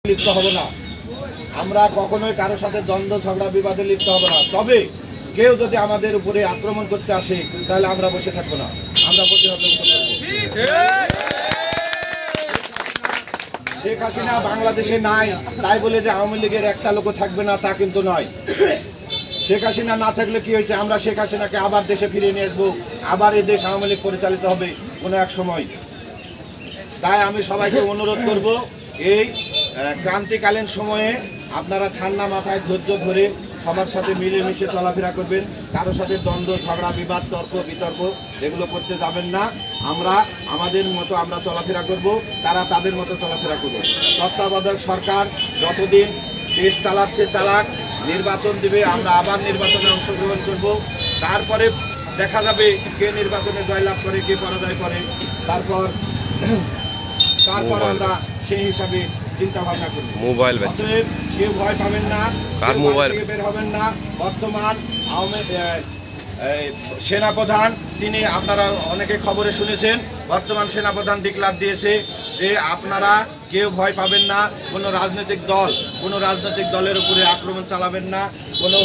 লিপ্ত হব না। আমরা কখনোই কারো সাথে দ্বন্দ্ব ঝগড়া বিবাদে লিপ্ত হব না। তবে কেউ যদি আমাদের উপরে আক্রমণ করতে আসে তাহলে আমরা বসে থাকবো না, আমরা প্রতিহত করব। শেখ হাসিনা বাংলাদেশে নাই তাই বলে যে আওয়ামী লীগের একটা লোকও থাকবে না তা কিন্তু নয়। শেখ হাসিনা না থাকলে কি হয়েছে, আমরা শেখ হাসিনাকে আবার দেশে ফিরিয়ে নিয়ে আসবো, আবার এই দেশ আওয়ামী লীগ পরিচালিত হবে কোনো এক সময়। তাই আমি সবাইকে অনুরোধ করব, এই ক্রান্তিকালীন সময়ে আপনারা ঠান্ডা মাথায় ধৈর্য ধরে সবার সাথে মিলেমিশে চলাফেরা করবেন। কারোর সাথে দ্বন্দ্ব ঝগড়া বিবাদ তর্ক বিতর্ক এগুলো করতে যাবেন না। আমরা আমাদের মতো আমরা চলাফেরা করব, তারা তাদের মতো চলাফেরা করব। তত্ত্বাবধায়ক সরকার যতদিন দেশ চালাচ্ছে চালাক, নির্বাচন দেবে, আমরা আবার নির্বাচনে অংশগ্রহণ করব। তারপরে দেখা যাবে কে নির্বাচনে জয়লাভ করে কে পরাজয় করে। তারপর আমরা সেই হিসাবে চিন্তা ভাবনা করি। মোবাইল কেউ ভয় পাবেন না, বের হবেন না। বর্তমান সেনাপ্রধান তিনি, আপনারা অনেকে খবরে শুনেছেন, বর্তমান সেনাপ্রধান ডিক্লার দিয়েছে যে আপনারা কেউ ভয় পাবেন না, কোনো রাজনৈতিক দলের উপরে আক্রমণ চালাবেন না, কোনো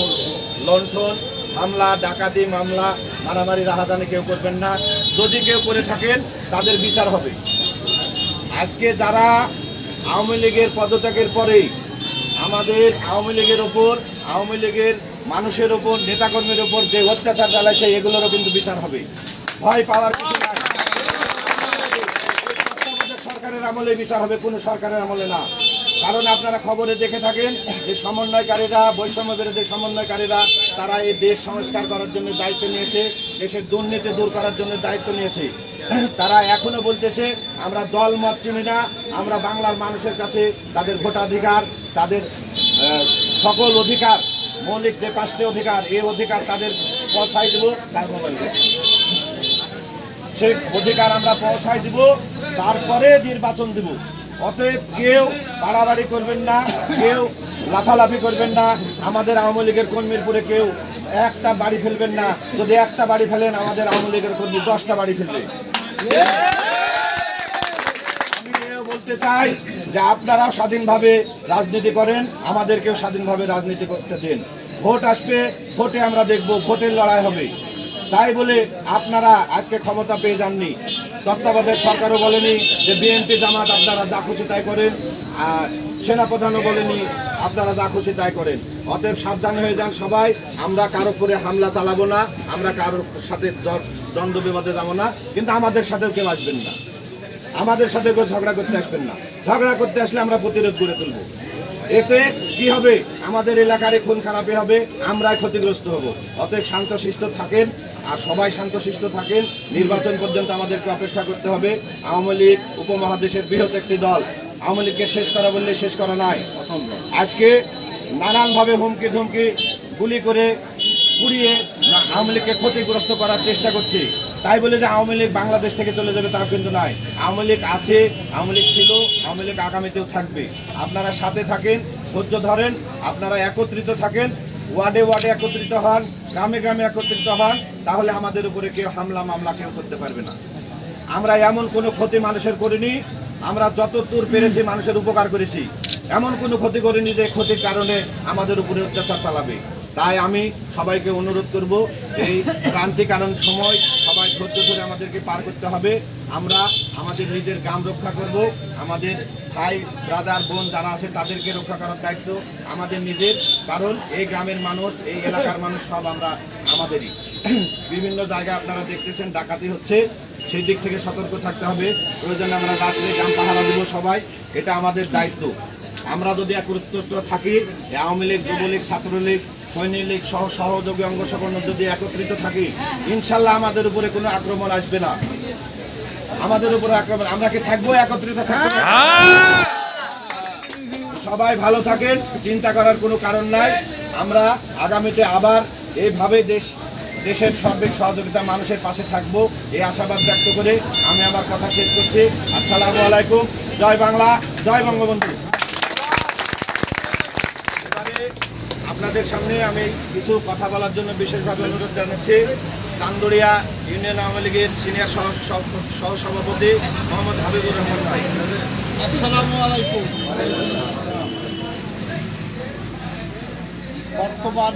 লণ্ঠন হামলা ডাকাতি মামলা মারামারি রাহাজানি কেউ করবেন না। যদি কেউ করে থাকেন তাদের বিচার হবে। আজকে যারা আওয়ামী লীগের পদত্যাগের পরেই আমাদের আওয়ামী লীগের ওপর, আওয়ামী লীগের মানুষের ওপর, নেতাকর্মীর ওপর যে অত্যাচার চালাচ্ছে এগুলোরও কিন্তু বিচার হবে। ভয় পাওয়ার কিছু নাই। সরকারের আমলে বিচার হবে, কোনো সরকারের আমলে না। কারণ আপনারা খবরে দেখে থাকেন যে সমন্বয়কারীরা, বৈষম্য বিরোধী সমন্বয়কারীরা, তারা এই দেশ সংস্কার করার জন্য দায়িত্ব নিয়েছে, দেশের দুর্নীতি দূর করার জন্য দায়িত্ব নিয়েছে। তারা এখনো বলতেছে আমরা দল মত চিনি না, আমরা বাংলার মানুষের কাছে তাদের ভোটাধিকার, তাদের সকল অধিকার, মৌলিক যে 5টি অধিকার, এই অধিকার তাদের পৌঁছাই দেব। সেই অধিকার আমরা পৌঁছাই দিব, তারপরে নির্বাচন দিব। অতএব কেউ বাড়াবাড়ি করবেন না, কেউ লাফালাফি করবেন না। আমাদের আওয়ামী লীগের কর্মীর উপরে কেউ একটা বাড়ি ফেলবেন না। যদি একটা বাড়ি ফেলেন আমাদের আওয়ামী লীগের কর্মী 10টা বাড়ি ফেলবে। আমি বলতে চাই যে আপনারা স্বাধীনভাবে রাজনীতি করেন, আমাদেরকেও স্বাধীনভাবে রাজনীতি করতে দিন। ভোট আসবে, ভোটে আমরা দেখব, ভোটের লড়াই হবে। তাই বলে আপনারা আজকে ক্ষমতা পেয়ে যাননি। তত্ত্বাবধায়ক সরকারও বলেনি যে বিএনপি জামাত আপনারা যা খুশি তাই করেন, আর সেনাপ্রধানও বলেনি আপনারা যা খুশি তাই করেন। অতএব সাবধান হয়ে যান সবাই। আমরা কারো করে হামলা চালাবো না, আমরা কারোর সাথে দ্বন্দ্ব বিবাদে যাবো না, কিন্তু আমাদের সাথেও কেউ আসবেন না, আমাদের সাথে কেউ ঝগড়া করতে আসবেন না। ঝগড়া করতে আসলে আমরা প্রতিরোধ গড়ে তুলব। এতে কি হবে, আমাদের এলাকার খুন খারাপই হবে, আমরাই ক্ষতিগ্রস্ত হব। অতএব শান্তশিষ্ট থাকেন, আর সবাই শান্তশিষ্ট থাকেন। নির্বাচন পর্যন্ত আমাদেরকে অপেক্ষা করতে হবে। আওয়ামী লীগ উপমহাদেশের বৃহৎ একটি দল, আওয়ামী লীগকে শেষ করা বললে শেষ করা নাই। আজকে নানানভাবে হুমকি ধুমকি গুলি করে পুড়িয়ে আওয়ামী লীগকে ক্ষতিগ্রস্ত করার চেষ্টা করছে। তাই বলে যে আওয়ামী লীগ বাংলাদেশ থেকে চলে যাবে তা কিন্তু নয়। আওয়ামী লীগ আছে, আওয়ামী লীগ ছিল, আওয়ামী লীগ আগামীতেও থাকবে। আপনারা সাথে থাকেন, ধৈর্য ধরেন, আপনারা একত্রিত থাকেন, ওয়ার্ডে ওয়ার্ডে একত্রিত হন, গ্রামে গ্রামে একত্রিত হন, তাহলে আমাদের উপরে কেউ হামলা মামলা কেউ করতে পারবে না। আমরা এমন কোনো ক্ষতি মানুষের করিনি, আমরা যতদূর পেরেছি মানুষের উপকার করেছি। এমন কোনো ক্ষতি করিনি যে ক্ষতির কারণে আমাদের উপরে অত্যাচার চালাবে। তাই আমি সবাইকে অনুরোধ করব, এই ক্রান্তিকালীন সময় সবাই ধৈর্য ধরে আমাদেরকে পার করতে হবে। আমরা আমাদের নিজের গ্রাম রক্ষা করব, আমাদের ভাই ব্রাদার বোন যারা আছে তাদেরকে রক্ষা করার দায়িত্ব আমাদের নিজের। কারণ এই গ্রামের মানুষ, এই এলাকার মানুষ সব আমরা আমাদেরই। বিভিন্ন জায়গায় আপনারা দেখতেছেন ডাকাতি হচ্ছে, সেই দিক থেকে সতর্ক থাকতে হবে। প্রয়োজনে আমরা রাত্রে গ্রাম পাহারা দেব সবাই, এটা আমাদের দায়িত্ব। আমরা যদি একত্রিত থাকি, আওয়ামী লীগ, যুবলীগ, ছাত্রলীগ, সৈনিক লীগ সহ সহযোগী অঙ্গ সংগঠন যদি একত্রিত থাকি, ইনশাল্লাহ আমাদের উপরে কোনো আক্রমণ আসবে না। আমাদের উপরে আক্রমণ, আমরা কি থাকবো একত্রিত থাকবো? সবাই ভালো থাকেন, চিন্তা করার কোনো কারণ নাই। আমরা আগামীতে আবার এইভাবে দেশের সার্বিক সহযোগিতা মানুষের পাশে থাকবো, এই আশাবাদ ব্যক্ত করে আমি আমার কথা শেষ করছি। আসসালামু আলাইকুম, জয় বাংলা, জয় বঙ্গবন্ধু। আপনাদের সামনে আমি কিছু কথা বলার জন্য বিশেষভাবে অনুরোধ জানাচ্ছি। চান্দুরিয়া ইউনিয়ন আওয়ামী লীগের সিনিয়র সহ সভাপতি মোহাম্মদ হাবিবুর রহমান ভাই। আসসালামু আলাইকুম। বর্তমান